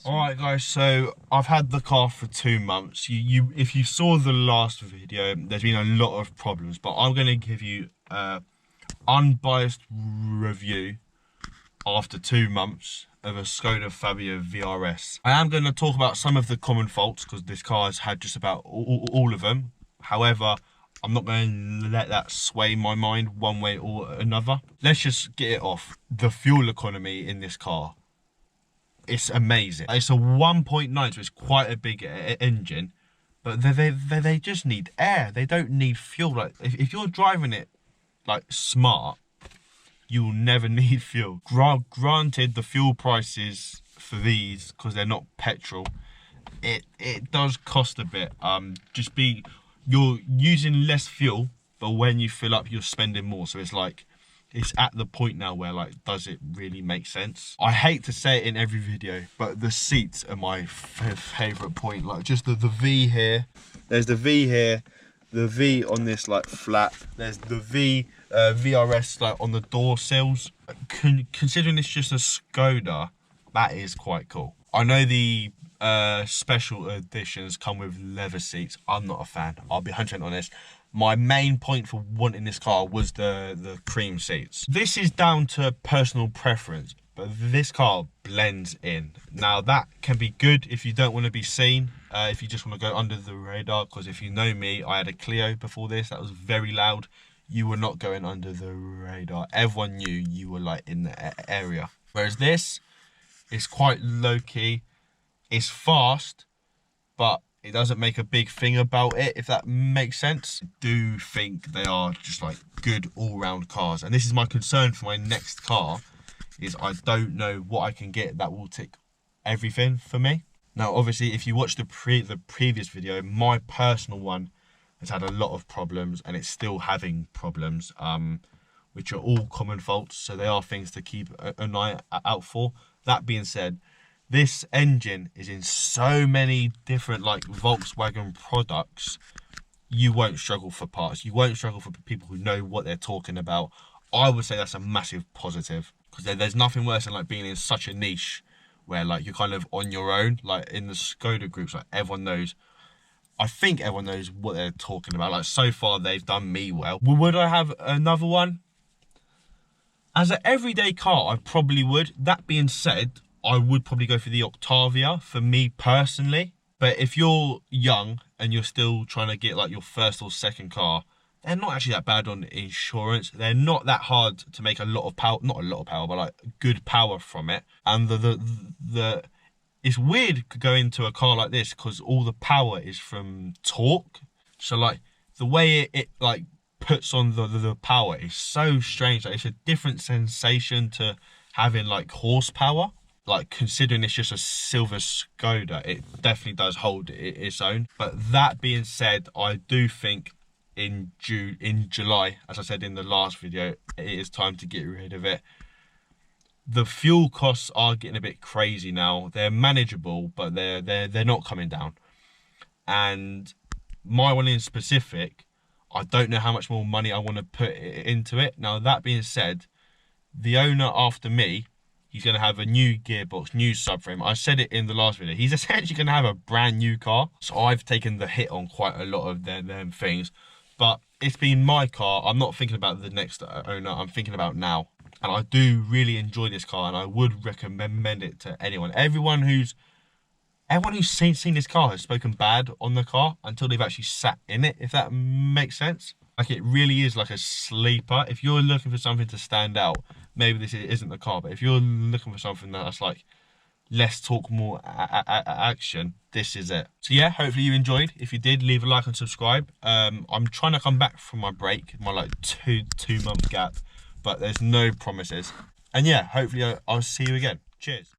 Alright guys, so I've had the car for 2 months. If you saw the last video, there's been a lot of problems, but I'm going to give you an unbiased review after 2 months of a Skoda Fabia VRS. I am going to talk about some of the common faults because this car has had just about all of them. However, I'm not going to let that sway my mind one way or another. Let's just get it off. The fuel economy in this car, it's amazing. It's a 1.9, so it's quite a big engine, but they just need air. They don't need fuel. Like if you're driving it like smart, you will never need fuel. Granted, the fuel prices for these, because they're not petrol, it does cost a bit. You're using less fuel, but when you fill up, you're spending more. So it's like, it's at the point now where, like, does it really make sense? I hate to say it in every video, but the seats are my favourite point. Like, just the V here. There's the V here, the V on this, like, flap. There's the V, VRS, like, on the door sills. Considering it's just a Skoda, that is quite cool. I know the special editions come with leather seats. I'm not a fan, I'll be 100% honest. My main point for wanting this car was the cream seats. This is down to personal preference, but this car blends in. Now that can be good if you don't want to be seen, if you just want to go under the radar, because if you know me, I had a Clio before this that was very loud. You were not going under the radar. Everyone knew you were like in the area. Whereas this is quite low-key. It's fast, but it doesn't make a big thing about it, if that makes sense. I do think they are just like good all-round cars, and this is my concern for my next car, is I don't know what I can get that will tick everything for me. Now obviously, if you watch the previous video, my personal one has had a lot of problems, and it's still having problems, which are all common faults, so they are things to keep an eye out for. That being said, this engine is in so many different like Volkswagen products, you won't struggle for parts. You won't struggle for people who know what they're talking about. I would say that's a massive positive, because there's nothing worse than like being in such a niche where like you're kind of on your own. Like in the Skoda groups, like everyone knows, I think everyone knows what they're talking about. Like so far they've done me well. Would I have another one? As an everyday car, I probably would. That being said, I would probably go for the Octavia for me personally. But if you're young and you're still trying to get like your first or second car, they're not actually that bad on insurance. They're not that hard to make a lot of power, not a lot of power, but like good power from it. And it's weird to go into a car like this because all the power is from torque. So like the way it like puts on the power is so strange. Like it's a different sensation to having like horsepower. Like considering it's just a silver Skoda, it definitely does hold its own. But that being said, I do think in July, as I said in the last video, it is time to get rid of it. The fuel costs are getting a bit crazy now. They're manageable, but they're not coming down. And my one in specific, I don't know how much more money I want to put into it. Now that being said, the owner after me, he's going to have a new gearbox, new subframe. I said it in the last video. He's essentially going to have a brand new car. So I've taken the hit on quite a lot of them things. But it's been my car. I'm not thinking about the next owner. I'm thinking about now. And I do really enjoy this car, and I would recommend it to anyone. Everyone who's seen this car has spoken bad on the car until they've actually sat in it, if that makes sense. Like it really is like a sleeper. If you're looking for something to stand out, maybe this isn't the car, but if you're looking for something that's like less talk, more action, this is it. So yeah, hopefully you enjoyed. If you did, leave a like and subscribe. I'm trying to come back from my break, my like two month gap, but there's no promises. And yeah, hopefully I'll see you again. Cheers.